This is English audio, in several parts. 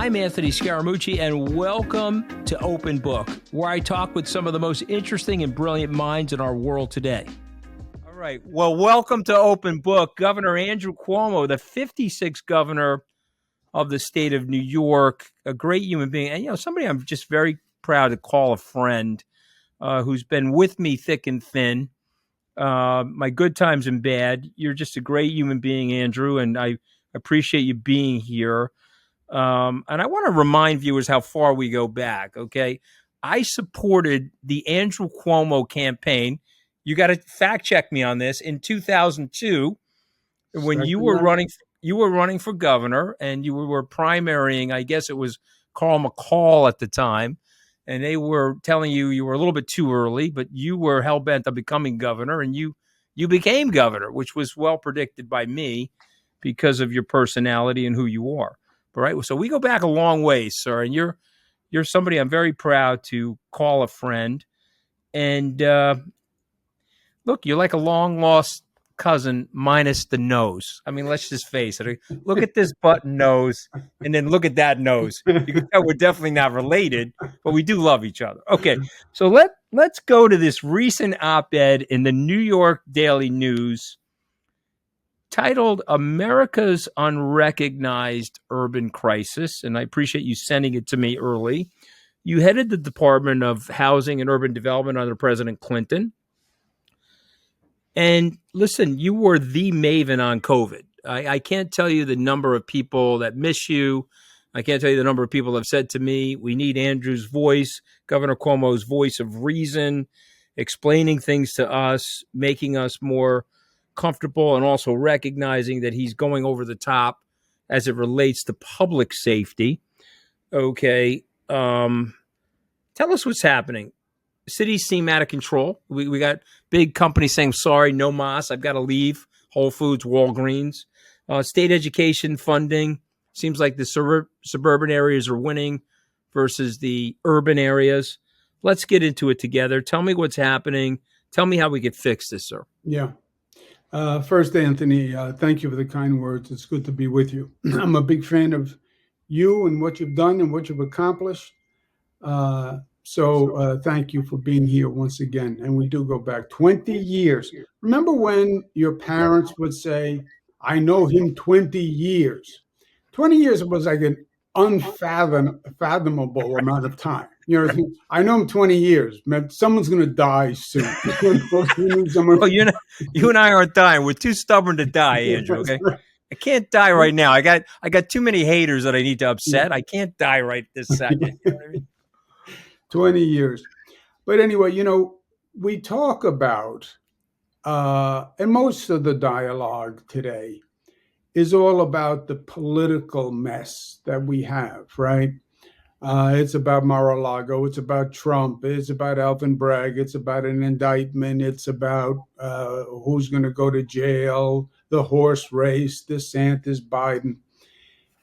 I'm Anthony Scaramucci, and welcome to Open Book, where I talk with some of the most interesting and brilliant minds in our world today. All right. Well, welcome to Open Book. Governor Andrew Cuomo, the 56th governor of the state of New York, a great human being, and somebody I'm just very proud to call a friend, who's been with me thick and thin, my good times and bad. You're just a great human being, Andrew, and I appreciate you being here. And I want to remind viewers how far we go back, okay? I supported the Andrew Cuomo campaign. You got to fact check me on this. In 2002, when you were running for governor, and you were primarying, I guess it was Carl McCall at the time, and they were telling you were a little bit too early, but you were hell-bent on becoming governor, and you became governor, which was well predicted by me because of your personality and who you are. All right. So we go back a long way, sir. And you're somebody I'm very proud to call a friend. And look, you're like a long lost cousin minus the nose. I mean, let's just face it. Look at this button nose and then look at that nose. You can tell we're definitely not related, but we do love each other. Okay. So let's go to this recent op-ed in the New York Daily News titled America's Unrecognized Urban Crisis, and I appreciate you sending it to me early. You headed the Department of Housing and Urban Development under President Clinton. And listen, you were the maven on COVID. I can't tell you the number of people that miss you. I can't tell you the number of people that have said to me, we need Andrew's voice, Governor Cuomo's voice of reason, explaining things to us, making us more comfortable, and also recognizing that he's going over the top as it relates to public safety. Okay. Tell us what's happening. Cities seem out of control. We got big companies saying, sorry, no mas, I've got to leave. Whole Foods, Walgreens. State education funding. Seems like the suburban areas are winning versus the urban areas. Let's get into it together. Tell me what's happening. Tell me how we could fix this, sir. Yeah. First, Anthony, thank you for the kind words. It's good to be with you. I'm a big fan of you and what you've done and what you've accomplished. So thank you for being here once again. And we do go back 20 years. Remember when your parents would say, I know him 20 years. 20 years was like an unfathomable amount of time. I know him 20 years. Man, someone's going to die soon. Well, you and I aren't dying. We're too stubborn to die, Andrew. Okay, I can't die right now. I got too many haters that I need to upset. I can't die right this second. You know what I mean? 20 years. But anyway, we talk about, and most of the dialogue today is all about the political mess that we have, right? It's about Mar-a-Lago. It's about Trump. It's about Alvin Bragg. It's about an indictment. It's about who's going to go to jail, the horse race, DeSantis, Biden,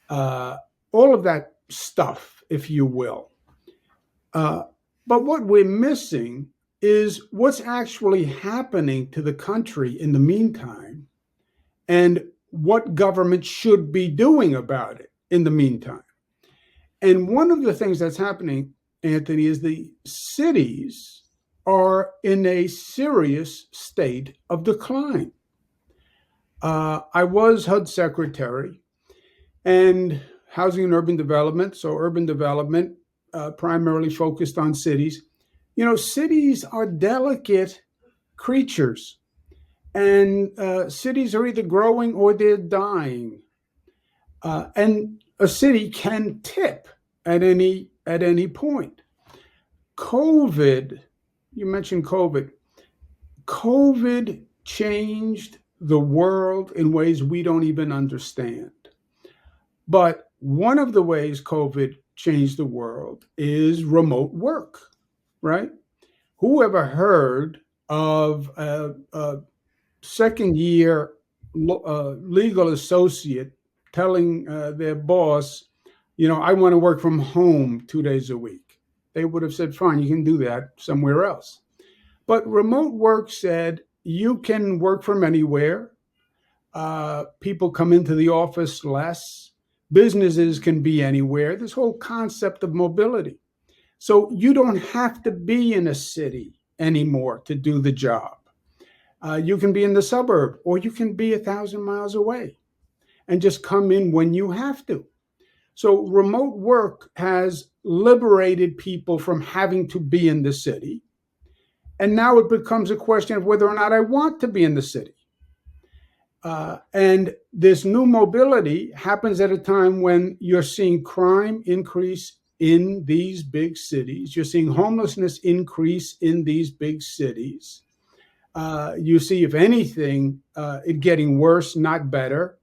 all of that stuff, if you will. But what we're missing is what's actually happening to the country in the meantime and what government should be doing about it in the meantime. And one of the things that's happening, Anthony, is the cities are in a serious state of decline. I was HUD secretary and housing and urban development. So urban development primarily focused on cities. Cities are delicate creatures, and cities are either growing or they're dying. And a city can tip at any point. COVID, you mentioned COVID. COVID changed the world in ways we don't even understand. But one of the ways COVID changed the world is remote work, right? Who ever heard of a second-year legal associate telling their boss, I want to work from home 2 days a week? They would have said, fine, you can do that somewhere else. But remote work said you can work from anywhere. People come into the office less. Businesses can be anywhere. This whole concept of mobility. So you don't have to be in a city anymore to do the job. You can be in the suburb, or you can be 1,000 miles away and just come in when you have to. So remote work has liberated people from having to be in the city. And now it becomes a question of whether or not I want to be in the city. And this new mobility happens at a time when you're seeing crime increase in these big cities. You're seeing homelessness increase in these big cities. You see, if anything, it getting worse, not better.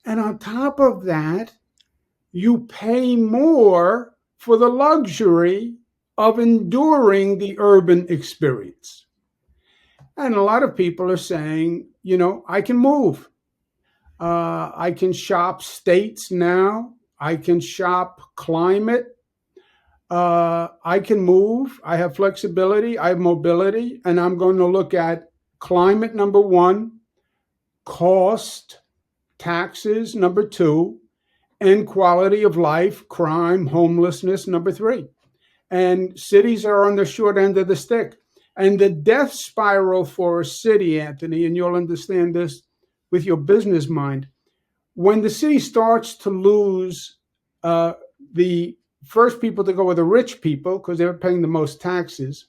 And on top of that, you pay more for the luxury of enduring the urban experience. And a lot of people are saying, I can move. I can shop states now. I can shop climate. I can move. I have flexibility. I have mobility. And I'm going to look at climate, number one, cost, taxes, number two, and quality of life, crime, homelessness, number three. And cities are on the short end of the stick. And the death spiral for a city, Anthony, and you'll understand this with your business mind, when the city starts to lose the first people to go are the rich people because they're paying the most taxes.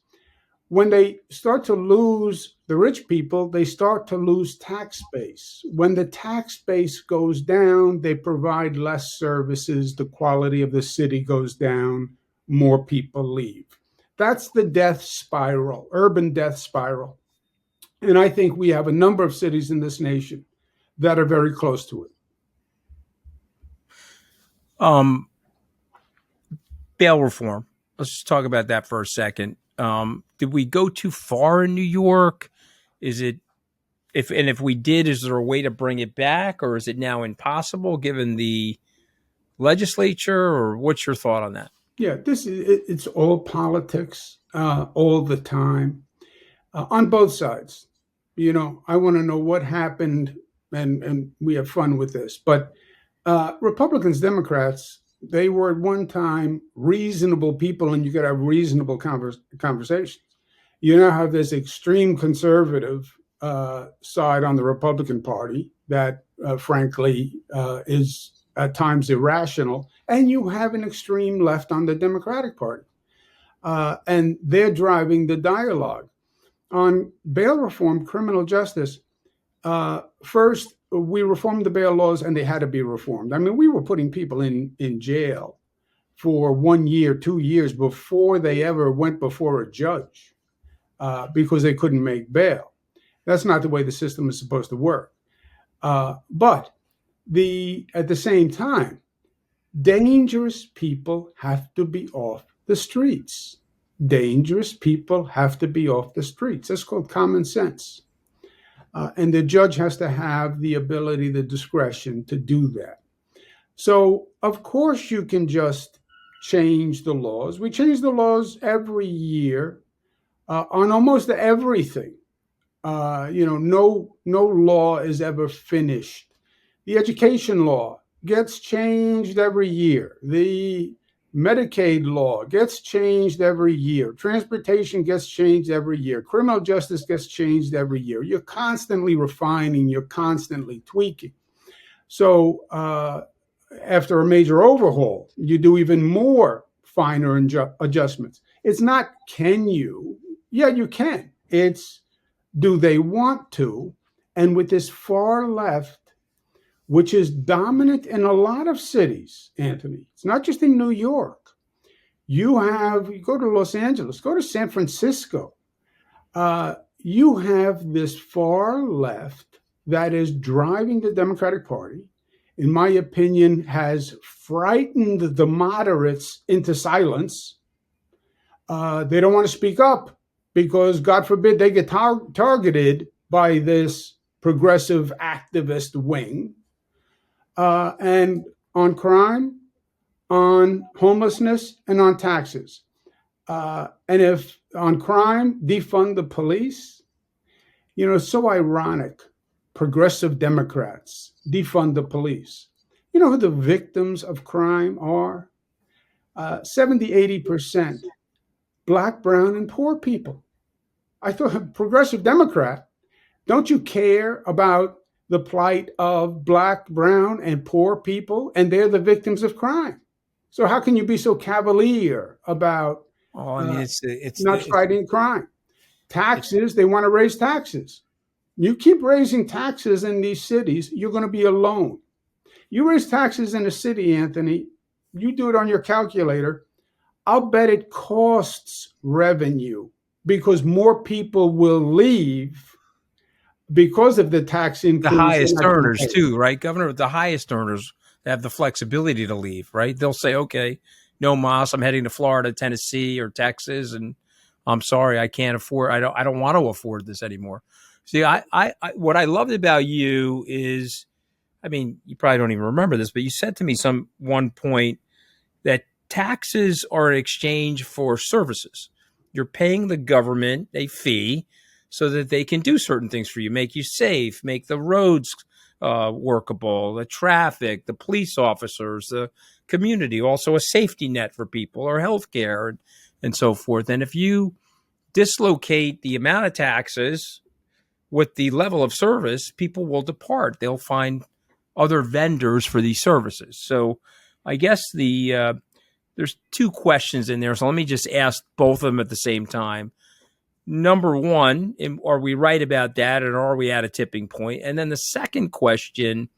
When they start to lose the rich people, they start to lose tax base. When the tax base goes down, they provide less services. The quality of the city goes down. More people leave. That's the death spiral, urban death spiral. And I think we have a number of cities in this nation that are very close to it. Bail reform. Let's just talk about that for a second. Did we go too far in New York? If we did, is there a way to bring it back, or is it now impossible given the legislature, or what's your thought on that? Yeah, it's all politics all the time on both sides. I want to know what happened, and we have fun with this. But Republicans, Democrats, they were at one time reasonable people, and you could have reasonable conversations. You now have this extreme conservative side on the Republican Party that, frankly, is at times irrational, and you have an extreme left on the Democratic Party. And they're driving the dialogue. On bail reform, criminal justice, first, we reformed the bail laws and they had to be reformed. I mean, we were putting people in jail for 1 year, 2 years before they ever went before a judge because they couldn't make bail. That's not the way the system is supposed to work. But at the same time, dangerous people have to be off the streets. Dangerous people have to be off the streets. That's called common sense. And the judge has to have the ability, the discretion to do that. So, of course, you can just change the laws. We change the laws every year on almost everything. No law is ever finished. The education law gets changed every year. The Medicaid law gets changed every year. Transportation gets changed every year. Criminal justice gets changed every year. You're constantly refining. You're constantly tweaking. So after a major overhaul, you do even more finer adjustments. It's not can you? Yeah, you can. It's do they want to? And with this far left, which is dominant in a lot of cities, Anthony. It's not just in New York. You go to Los Angeles, go to San Francisco. You have this far left that is driving the Democratic Party, in my opinion, has frightened the moderates into silence. They don't want to speak up because, God forbid, they get targeted by this progressive activist wing. And on crime, on homelessness, and on taxes. And if on crime, defund the police, so ironic. Progressive Democrats defund the police. You know who the victims of crime are? 70, 80% Black, brown, and poor people. I thought, progressive Democrat, don't you care about the plight of Black, brown, and poor people? And they're the victims of crime. So how can you be so cavalier about not fighting crime? Taxes, they want to raise taxes. You keep raising taxes in these cities, you're going to be alone. You raise taxes in a city, Anthony, you do it on your calculator, I'll bet it costs revenue because more people will leave because of the tax increase. The highest earners too, right, Governor? The highest earners have the flexibility to leave, right? They'll say, okay, no mas, I'm heading to Florida, Tennessee, or Texas, and I'm sorry, I can't afford, I don't want to afford this anymore. See, I what I loved about you is, I mean, you probably don't even remember this, but you said to me one point that taxes are in exchange for services. You're paying the government a fee so that they can do certain things for you, make you safe, make the roads workable, the traffic, the police officers, the community, also a safety net for people, or healthcare, and so forth. And if you dislocate the amount of taxes with the level of service, people will depart. They'll find other vendors for these services. So I guess there's two questions in there. So let me just ask both of them at the same time. Number one, are we right about that? And are we at a tipping point? And then the second question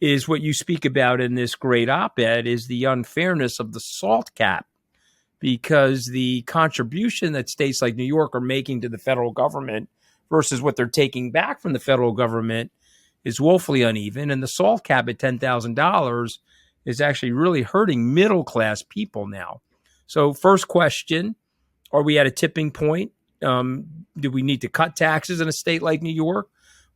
is what you speak about in this great op-ed is the unfairness of the SALT cap, because the contribution that states like New York are making to the federal government versus what they're taking back from the federal government is woefully uneven. And the SALT cap at $10,000 is actually really hurting middle-class people now. So first question, are we at a tipping point? Do we need to cut taxes in a state like New York,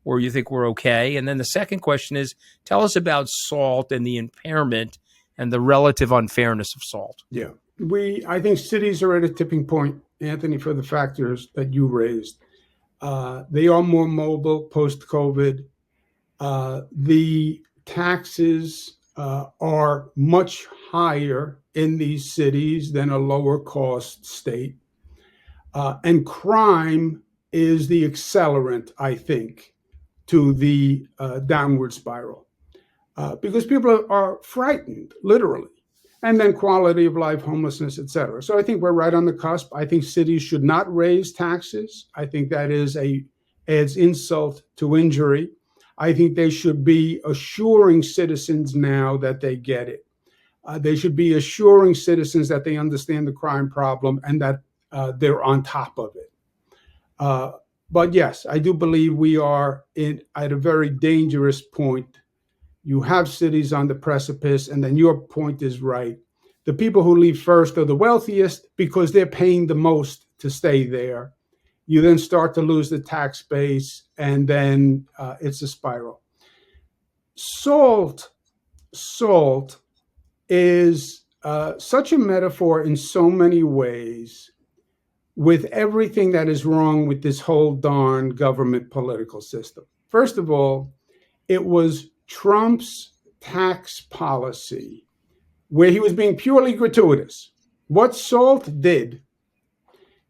or you think we're okay? And then the second question is, tell us about SALT and the impairment and the relative unfairness of SALT. Yeah, I think cities are at a tipping point, Anthony, for the factors that you raised. They are more mobile post-COVID. The taxes are much higher in these cities than a lower cost state. And crime is the accelerant, I think, to the downward spiral. Because people are frightened, literally. And then quality of life, homelessness, et cetera. So I think we're right on the cusp. I think cities should not raise taxes. I think that adds insult to injury. I think they should be assuring citizens now that they get it. They should be assuring citizens that they understand the crime problem and that they're on top of it. But yes, I do believe we are at a very dangerous point. You have cities on the precipice, and then your point is right. The people who leave first are the wealthiest because they're paying the most to stay there. You then start to lose the tax base, and then it's a spiral. SALT is such a metaphor in so many ways with everything that is wrong with this whole darn government political system. First of all, it was Trump's tax policy where he was being purely gratuitous. What SALT did,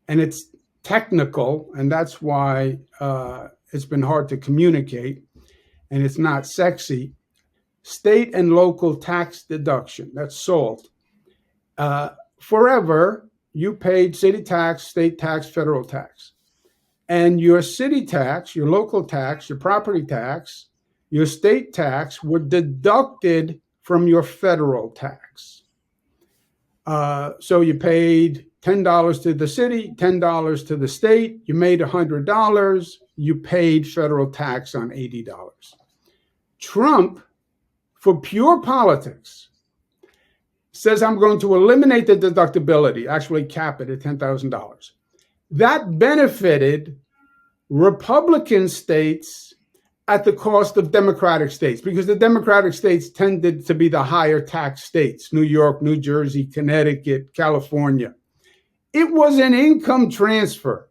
and it's technical, and that's why it's been hard to communicate, and it's not sexy, state and local tax deduction, that's SALT. Forever, you paid city tax, state tax, federal tax. And your city tax, your local tax, your property tax, your state tax were deducted from your federal tax. So you paid $10 to the city, $10 to the state, you made $100, you paid federal tax on $80. Trump, for pure politics, says I'm going to eliminate the deductibility, actually cap it at $10,000. That benefited Republican states at the cost of Democratic states, because the Democratic states tended to be the higher tax states, New York, New Jersey, Connecticut, California. It was an income transfer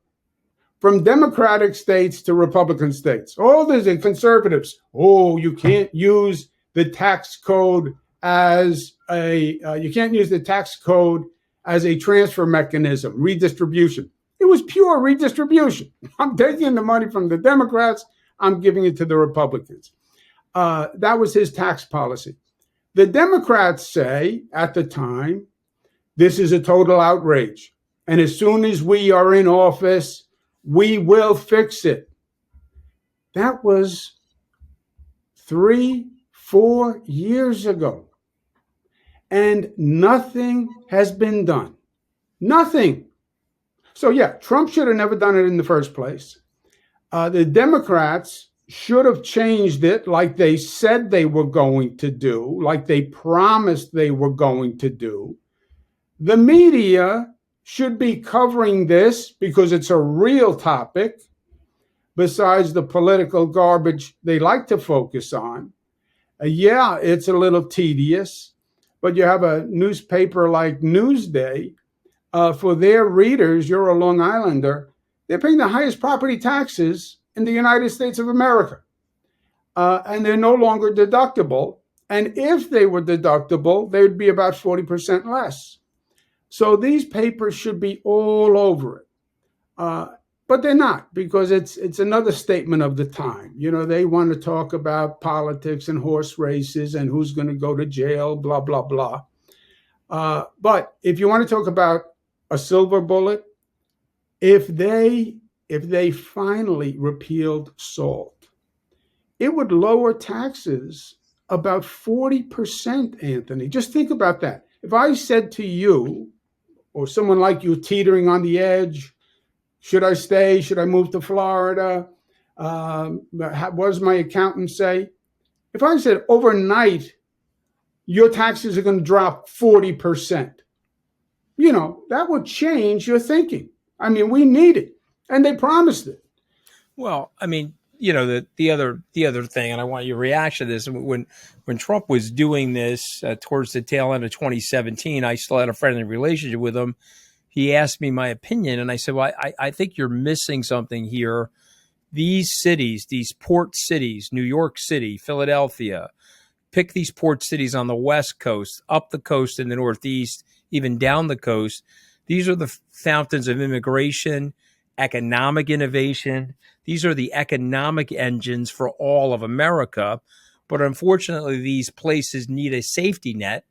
from Democratic states to Republican states. All these conservatives, you can't use the tax code as you can't use the tax code as a transfer mechanism, redistribution. It was pure redistribution. I'm taking the money from the Democrats, I'm giving it to the Republicans. That was his tax policy. The Democrats say at the time, this is a total outrage. And as soon as we are in office, we will fix it. That was 3-4 years ago. And nothing has been done. Nothing. So yeah, Trump should have never done it in the first place. The Democrats should have changed it like they said they were going to do, like they promised they were going to do. The media should be covering this because it's a real topic, besides the political garbage they like to focus on. Yeah, it's a little tedious, but you have a newspaper like Newsday. For their readers, you're a Long Islander, they're paying the highest property taxes in the United States of America. And they're no longer deductible. And if they were deductible, they would be about 40% less. So these papers should be all over it. But they're not, because it's another statement of the time. You know, they want to talk about politics and horse races and who's going to go to jail, blah, blah, blah. But if you want to talk about a silver bullet, if they finally repealed SALT, it would lower taxes about 40%, Anthony. Just think about that. If I said to you, or someone like you teetering on the edge, should I stay? Should I move to Florida? What does my accountant say? If I said overnight, your taxes are going to drop 40%, you know, that would change your thinking. I mean, we need it. And they promised it. Well, I mean, you know, the other thing, and I want your reaction to this, when Trump was doing this towards the tail end of 2017, I still had a friendly relationship with him. He asked me my opinion, and I said, well, I think you're missing something here. These cities, these port cities, New York City, Philadelphia, pick these port cities on the West Coast, up the coast in the Northeast, even down the coast. These are the fountains of immigration, economic innovation. These are the economic engines for all of America. But unfortunately, these places need a safety net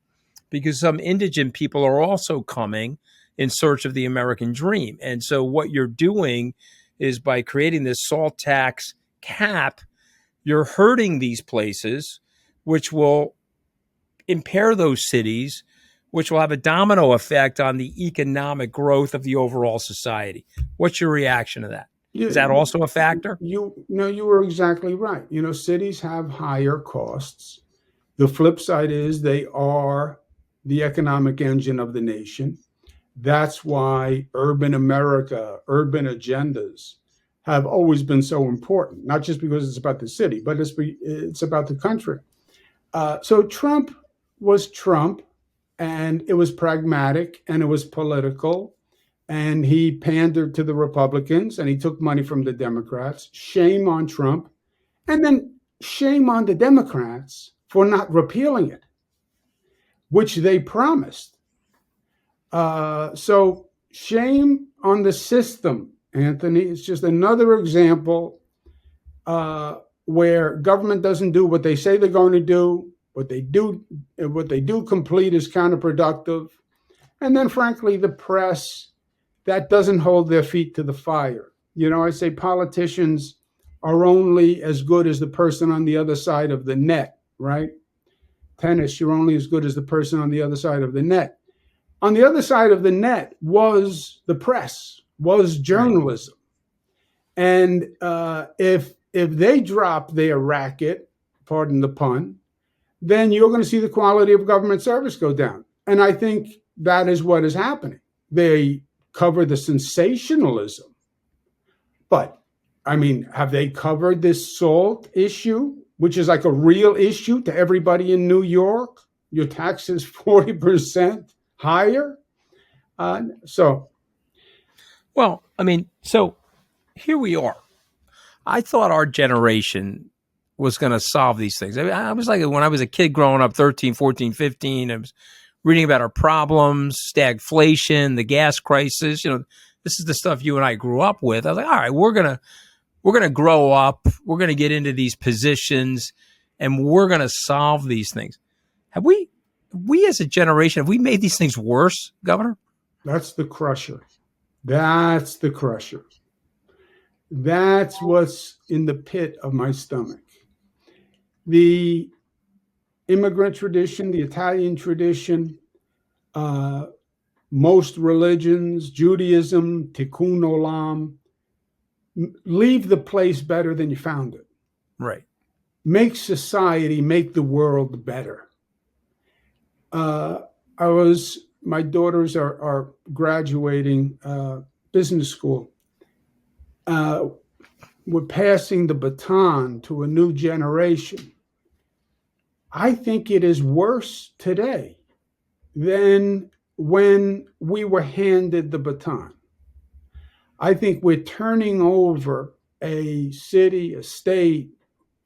because some indigent people are also coming in search of the American dream. And so what you're doing is, by creating this SALT tax cap, you're hurting these places, which will impair those cities, which will have a domino effect on the economic growth of the overall society. What's your reaction to that? Is that also a factor? You were exactly right. You know, cities have higher costs. The flip side is they are the economic engine of the nation. That's why urban America, urban agendas have always been so important, not just because it's about the city, but it's about the country. So Trump was Trump, and it was pragmatic, and it was political, and he pandered to the Republicans, and he took money from the Democrats. Shame on Trump. And then shame on the Democrats for not repealing it, which they promised. So shame on the system, Anthony. It's just another example where government doesn't do what they say they're going to do. What they do complete is counterproductive. And then, frankly, the press that doesn't hold their feet to the fire. You know, I say politicians are only as good as the person on the other side of the net, right? Tennis, you're only as good as the person on the other side of the net. On the other side of the net was the press, was journalism. Right. And if they drop their racket, pardon the pun, then you're going to see the quality of government service go down. And I think that is what is happening. They cover the sensationalism. But, I mean, have they covered this SALT issue, which is like a real issue to everybody in New York? Your taxes 40% higher? Well, I mean, so here we are. I thought our generation was going to solve these things. I mean, I was like, when I was a kid growing up, 13, 14, 15, I was reading about our problems, stagflation, the gas crisis. This is the stuff you and I grew up with. I was like, all right, we're going to grow up. We're going to get into these positions and we're going to solve these things. Have we as a generation, have we made these things worse, Governor? That's the crusher. That's the crusher. That's what's in the pit of my stomach. The immigrant tradition, the Italian tradition, most religions, Judaism, tikkun olam, leave the place better than you found it. Right. Make society, make the world better. My daughters are graduating business school. We're passing the baton to a new generation. I think it is worse today than when we were handed the baton. I think we're turning over a city, a state,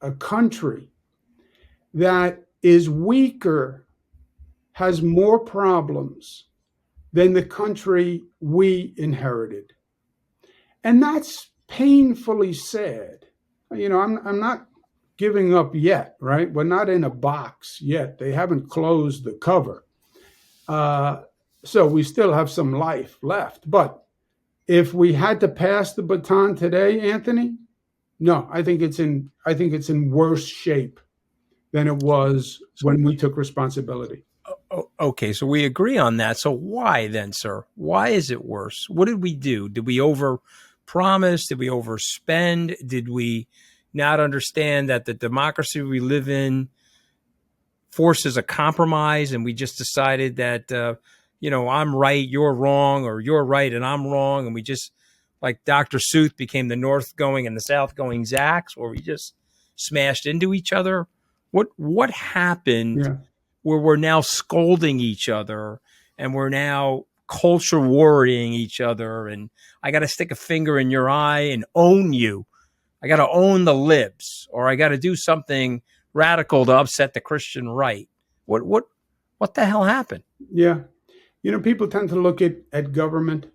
a country that is weaker, has more problems than the country we inherited. And that's painfully sad. I'm not giving up yet, right? We're not in a box yet. They haven't closed the cover. So we still have some life left. But if we had to pass the baton today, Anthony, no, I think it's in worse shape than it was when we took responsibility. Okay, so we agree on that. So why then, sir? Why is it worse? What did we do? Did we overpromise? Did we overspend? Did we not understand that the democracy we live in forces a compromise, and we just decided that I'm right, you're wrong, or you're right and I'm wrong, and we just, like Dr. Seuss, became the North going and the South going Zacks, or we just smashed into each other? What happened? Yeah. Where we're now scolding each other and we're now culture warring each other, and I got to stick a finger in your eye and own you. I got to own the libs, or I got to do something radical to upset the Christian right. What the hell happened? Yeah. People tend to look at government.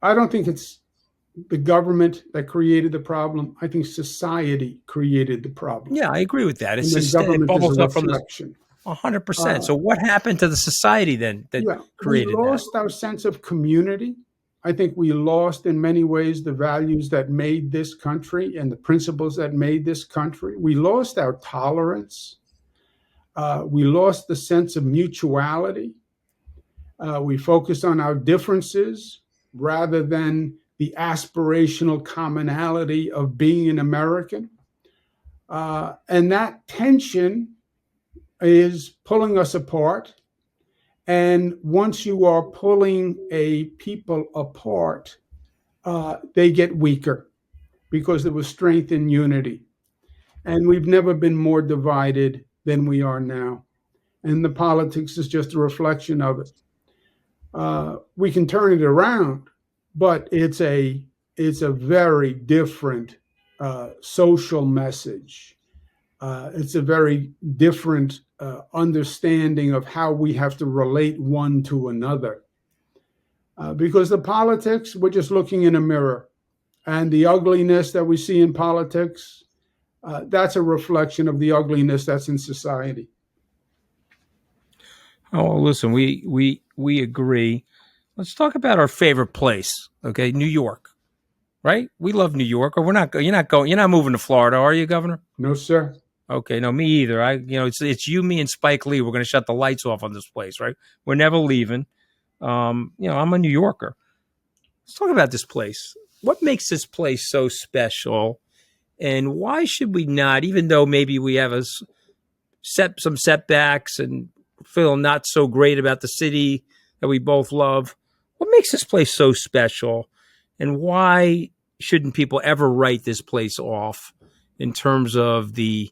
I don't think it's the government that created the problem. I think society created the problem. Yeah, I agree with that. It's and just government it bubbles is a up from the reflection. 100%. So what happened to the society then that created we lost that? our sense of community. I think we lost in many ways the values that made this country and the principles that made this country. We lost our tolerance. We lost the sense of mutuality. We focused on our differences rather than the aspirational commonality of being an American. And that tension is pulling us apart. And once you are pulling a people apart, they get weaker because there was strength in unity. And we've never been more divided than we are now. And the politics is just a reflection of it. We can turn it around, but it's a very different social message. It's a very different understanding of how we have to relate one to another. Because the politics, we're just looking in a mirror. And the ugliness that we see in politics, that's a reflection of the ugliness that's in society. Oh, well, listen, we agree. Let's talk about our favorite place. Okay, New York, right? We love New York. Or you're not moving to Florida, are you, Governor? No, sir. Okay, no, me either. It's you, me, and Spike Lee. We're going to shut the lights off on this place, right? We're never leaving. I'm a New Yorker. Let's talk about this place. What makes this place so special, and why should we not, even though maybe we have some setbacks and feel not so great about the city that we both love, what makes this place so special, and why shouldn't people ever write this place off in terms of the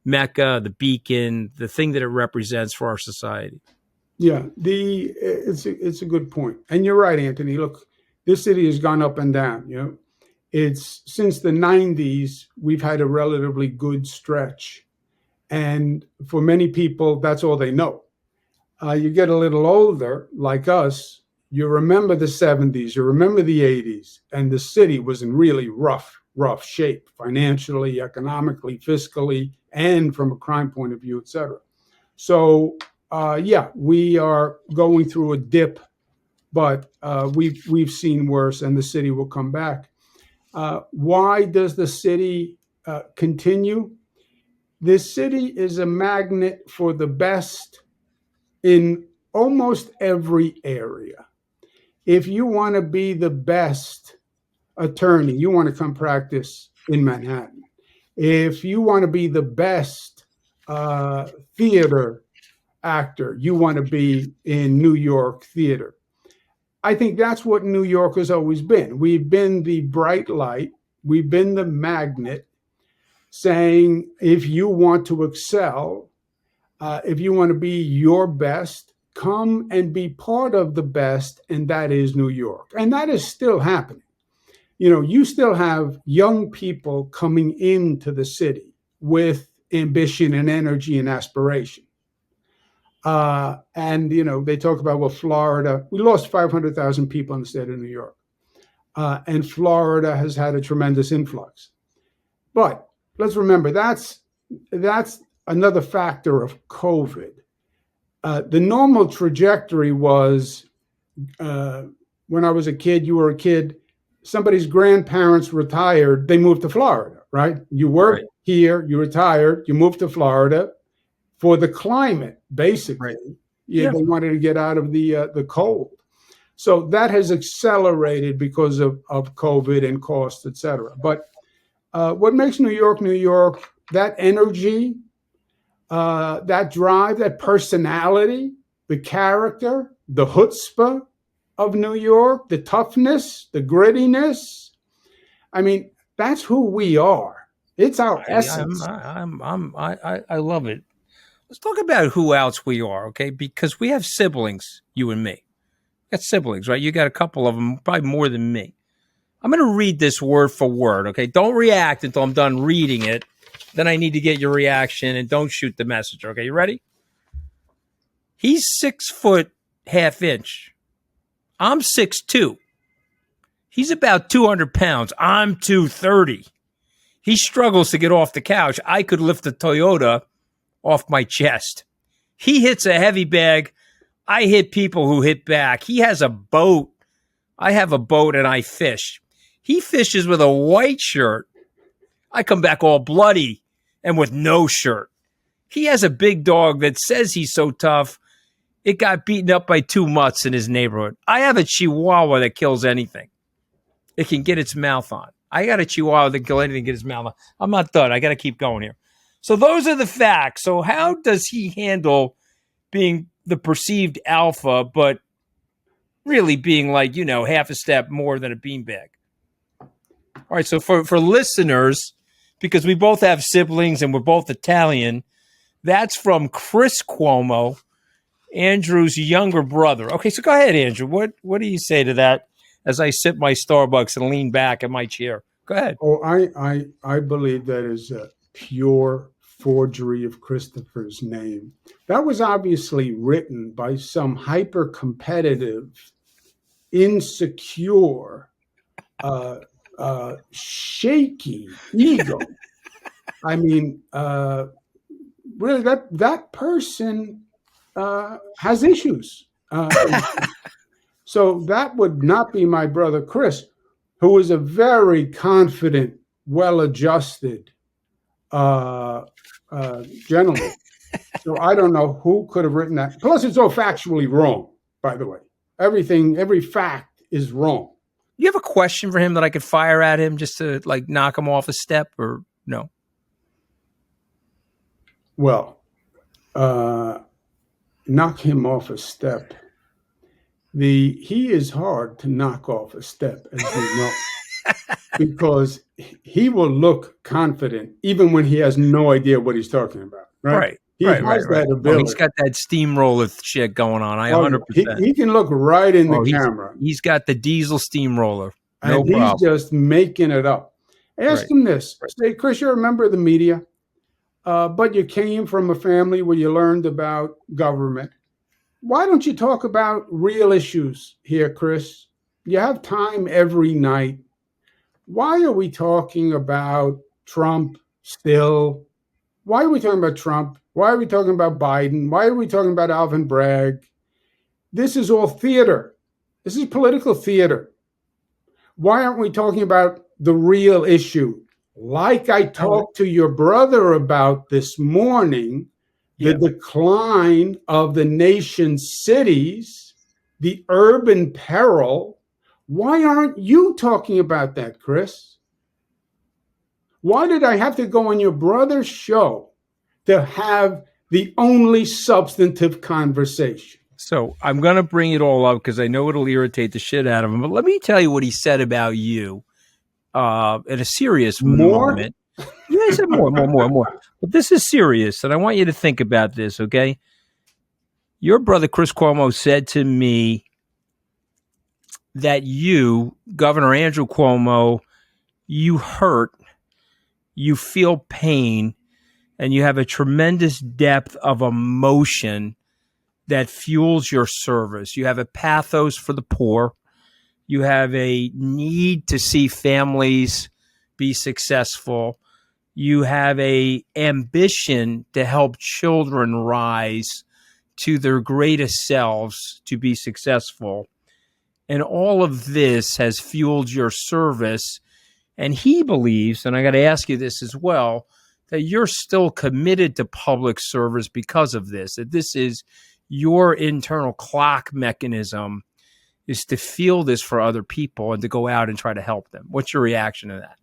Mecca, the beacon, the thing that it represents for our society? Yeah, it's a good point. And you're right, Anthony. Look, this city has gone up and down. It's since the 90s, we've had a relatively good stretch. And for many people, that's all they know. You get a little older, like us, you remember the 70s, you remember the 80s, and the city was in really rough shape, financially, economically, fiscally, and from a crime point of view, et cetera. So, yeah, we are going through a dip, but we've seen worse, and the city will come back. Why does the city continue? This city is a magnet for the best in almost every area. If you want to be the best attorney, you want to come practice in Manhattan. If you want to be the best theater actor, you want to be in New York theater. I think that's what New York has always been. We've been the bright light. We've been the magnet saying, if you want to excel, if you want to be your best, come and be part of the best, and that is New York. And that is still happening. You know, you still have young people coming into the city with ambition and energy and aspiration. And, you know, they talk about, well, Florida, we lost 500,000 people in the state of New York. And Florida has had a tremendous influx. But let's remember, that's another factor of COVID. The normal trajectory was when I was a kid, you were a kid, somebody's grandparents retired, they moved to Florida, right? You worked here, you retired, you moved to Florida for the climate, basically. Right. Yeah, they wanted to get out of the cold. So that has accelerated because of COVID and cost, et cetera. But what makes New York, that energy, that drive, that personality, the character, the chutzpah of New York, the toughness, the grittiness. I mean, that's who we are. It's our essence. I love it. Let's talk about who else we are, okay? Because we have siblings, you and me. We got siblings, right? You got a couple of them, probably more than me. I'm going to read this word for word, okay? Don't react until I'm done reading it. Then I need to get your reaction, and don't shoot the messenger, okay? You ready? He's 6 foot ½ inch. I'm 6'2". He's about 200 pounds. I'm 230. He struggles to get off the couch. I could lift a Toyota off my chest. He hits a heavy bag. I hit people who hit back. He has a boat. I have a boat and I fish. He fishes with a white shirt. I come back all bloody and with no shirt. He has a big dog that says he's so tough, it got beaten up by 2 mutts in his neighborhood. I have a Chihuahua that kills anything. It can get its mouth on. I got a Chihuahua that can kill anything, get its mouth on. I'm not done. I got to keep going here. So those are the facts. So how does he handle being the perceived alpha, but really being like, you know, half a step more than a beanbag? All right. So for listeners, because we both have siblings and we're both Italian, that's from Chris Cuomo, Andrew's younger brother. Okay. So go ahead, Andrew. What do you say to that as I sip my Starbucks and lean back in my chair? Go ahead. Oh, I believe that is a pure forgery of Christopher's name. That was obviously written by some hyper-competitive, insecure, shaky ego. I mean, really, that person has issues. So that would not be my brother Chris, who is a very confident, well-adjusted gentleman. So I don't know who could have written that. Plus, it's all factually wrong, by the way. Every fact is wrong. You have a question for him that I could fire at him just to like knock him off a step, or no? Well, knock him off a step. He is hard to knock off a step, as you know, because he will look confident even when he has no idea what he's talking about. Right. He has that ability. He's got that steamroller shit going on. 100%. He can look right in the camera. He's got the diesel steamroller. and No he's problem. just making it up. Ask Right. him this. Say, Chris, you're a member of the media, but you came from a family where you learned about government. Why don't you talk about real issues here, Chris? You have time every night. Why are we talking about Trump still? Why are we talking about Trump? Why are we talking about Biden? Why are we talking about Alvin Bragg? This is all theater. This is political theater. Why aren't we talking about the real issue? Like I talked to your brother about this morning, the decline of the nation's cities, the urban peril. Why aren't you talking about that, Chris? Why did I have to go on your brother's show to have the only substantive conversation? So I'm going to bring it all up because I know it'll irritate the shit out of him. But let me tell you what he said about you in a serious moment. Yeah, he said more. But this is serious, and I want you to think about this, okay? Your brother, Chris Cuomo, said to me that you, Governor Andrew Cuomo, you hurt, you feel pain, and you have a tremendous depth of emotion that fuels your service. You have a pathos for the poor. You have a need to see families be successful. You have a ambition to help children rise to their greatest selves to be successful. And all of this has fueled your service. And he believes, and I got to ask you this as well, that you're still committed to public service because of this, that this is your internal clock mechanism is to feel this for other people and to go out and try to help them. What's your reaction to that?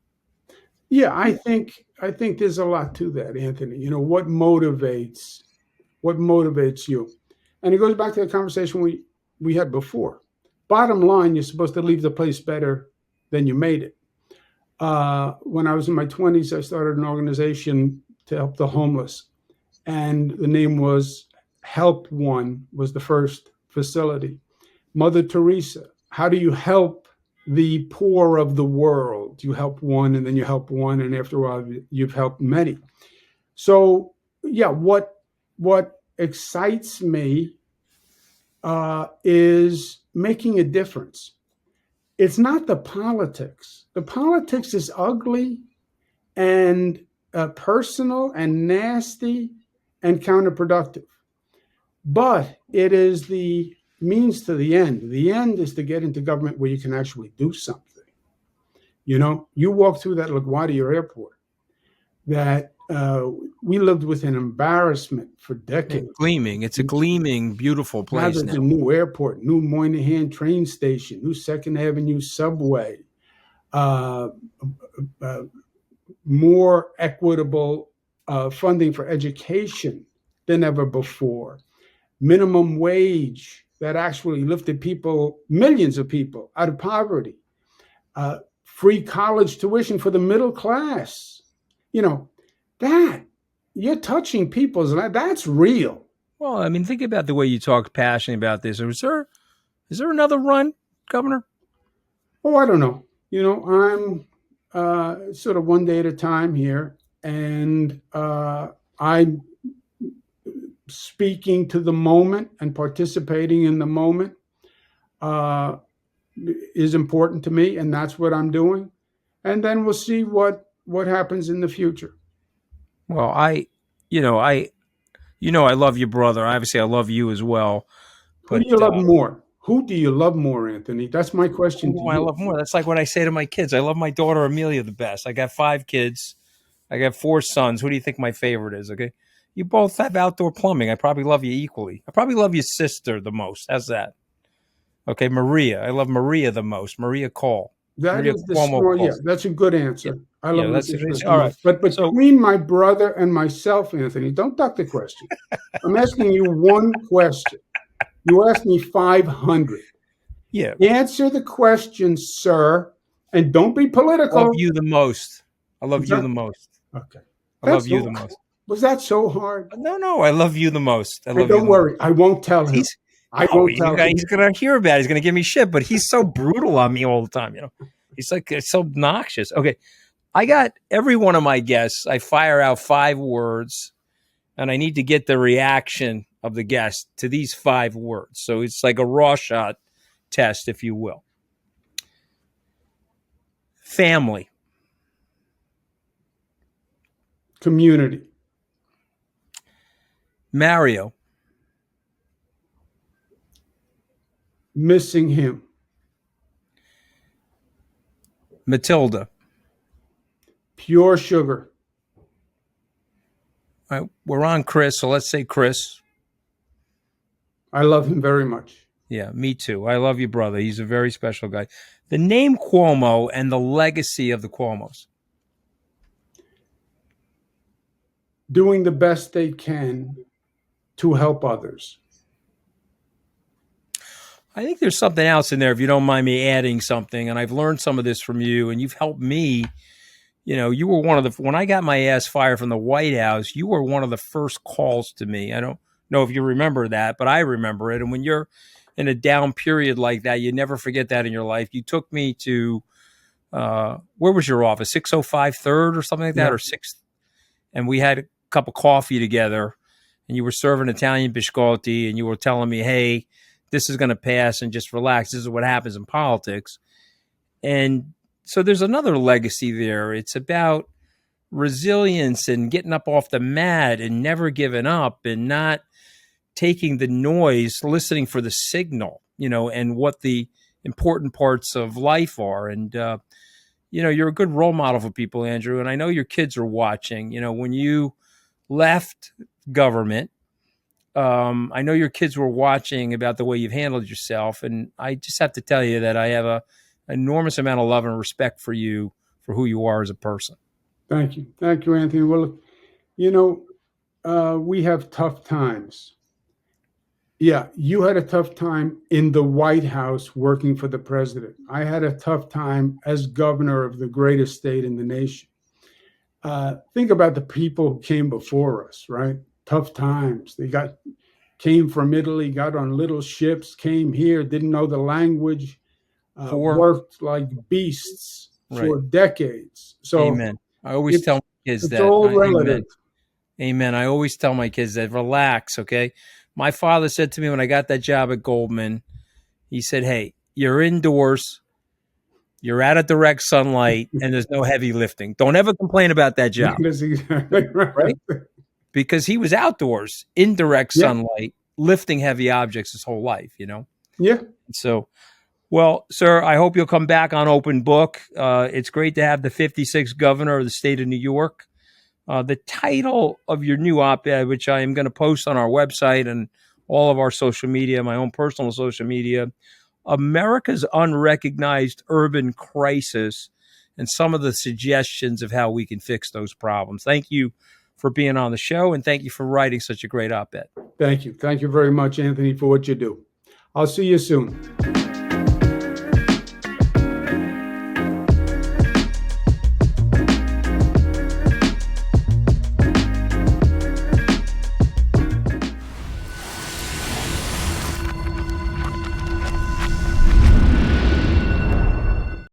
Yeah, I think there's a lot to that, Anthony. You know, what motivates you? And it goes back to the conversation we had before. Bottom line, you're supposed to leave the place better than you made it. When I was in my 20s, I started an organization to help the homeless. And the name was Help One, was the first facility. Mother Teresa, how do you help the poor of the world? You help one, and then you help one, and after a while, you've helped many. So, yeah, what excites me is making a difference. It's not the politics. The politics is ugly and personal and nasty and counterproductive. But it is the means to the end. The end is to get into government where you can actually do something. You know, you walk through that LaGuardia airport that we lived with an embarrassment for decades. Gleaming. It's a gleaming, beautiful place. Now there's a new airport, new Moynihan train station, new 2nd Avenue subway, more equitable funding for education than ever before. Minimum wage that actually lifted people, millions of people, out of poverty. Free college tuition for the middle class. You know, that, you're touching people's lives. That's real. Well, I mean, think about the way you talk passionately about this. Is there another run, Governor? Oh, I don't know. You know, I'm sort of one day at a time here, and I'm speaking to the moment and participating in the moment is important to me, and that's what I'm doing. And then we'll see what happens in the future. Well, I love your brother. Obviously, I love you as well. Who do you love more? Who do you love more, Anthony? That's my question to you. I love more. That's like what I say to my kids. I love my daughter Amelia the best. I got 5 kids. I got 4 sons. Who do you think my favorite is? Okay, you both have outdoor plumbing. I probably love you equally. I probably love your sister the most. How's that? Okay, Maria. I love Maria the most. Maria Cole. That is the story. Yeah, that's a good answer. Yeah. I love that's all right. But between my brother and myself, Anthony, don't duck the question. I'm asking you one question. You asked me 500. Yeah. Answer the question, sir, and don't be political. I love you the most. I love you the most. Okay. I love you the most. Was that so hard? No. I love you the most. Don't worry. I won't tell him. I won't tell him. He's going to hear about it. He's going to give me shit, but he's so brutal on me all the time, you know. He's like, it's so obnoxious. Okay. I got every one of my guests. I fire out 5 words, and I need to get the reaction of the guest to these 5 words. So it's like a raw shot test, if you will. Family. Community. Mario. Missing him. Matilda. Pure sugar. All right, we're on Chris, so let's say Chris. I love him very much. Yeah, me too. I love you, brother. He's a very special guy. The name Cuomo and the legacy of the Cuomos. Doing the best they can to help others. I think there's something else in there, if you don't mind me adding something. And I've learned some of this from you, and you've helped me. You know, you were one of the, when I got my ass fired from the White House, you were one of the first calls to me. I don't know if you remember that, but I remember it. And when you're in a down period like that, you never forget that in your life. You took me to, where was your office? 605 3rd or something like that, or 6th. And we had a cup of coffee together, and you were serving Italian biscotti, and you were telling me, hey, this is going to pass and just relax. This is what happens in politics. And so there's another legacy there. It's about resilience and getting up off the mat and never giving up and not taking the noise, listening for the signal, you know, and what the important parts of life are. And, you know, you're a good role model for people, Andrew. And I know your kids are watching. You know, when you left government, I know your kids were watching about the way you've handled yourself. And I just have to tell you that I have a enormous amount of love and respect for you, for who you are as a person. Thank you. Thank you, Anthony. Well, you know, we have tough times. Yeah, you had a tough time in the White House working for the president. I had a tough time as governor of the greatest state in the nation. Think about the people who came before us, right? Tough times. They came from Italy, got on little ships, came here, didn't know the language, worked like beasts for decades. So, amen. I always tell my kids that. All relative. Amen. I always tell my kids that, relax, okay? My father said to me when I got that job at Goldman, he said, hey, you're indoors, you're out of direct sunlight, and there's no heavy lifting. Don't ever complain about that job. That's exactly right. Because he was outdoors, in direct sunlight, lifting heavy objects his whole life, you know? Yeah. So, well, sir, I hope you'll come back on Open Book. It's great to have the 56th governor of the state of New York. The title of your new op-ed, which I am going to post on our website and all of our social media, my own personal social media, America's Unrecognized Urban Crisis, and some of the suggestions of how we can fix those problems. Thank you for being on the show, and thank you for writing such a great op-ed. Thank you. Thank you very much, Anthony, for what you do. I'll see you soon.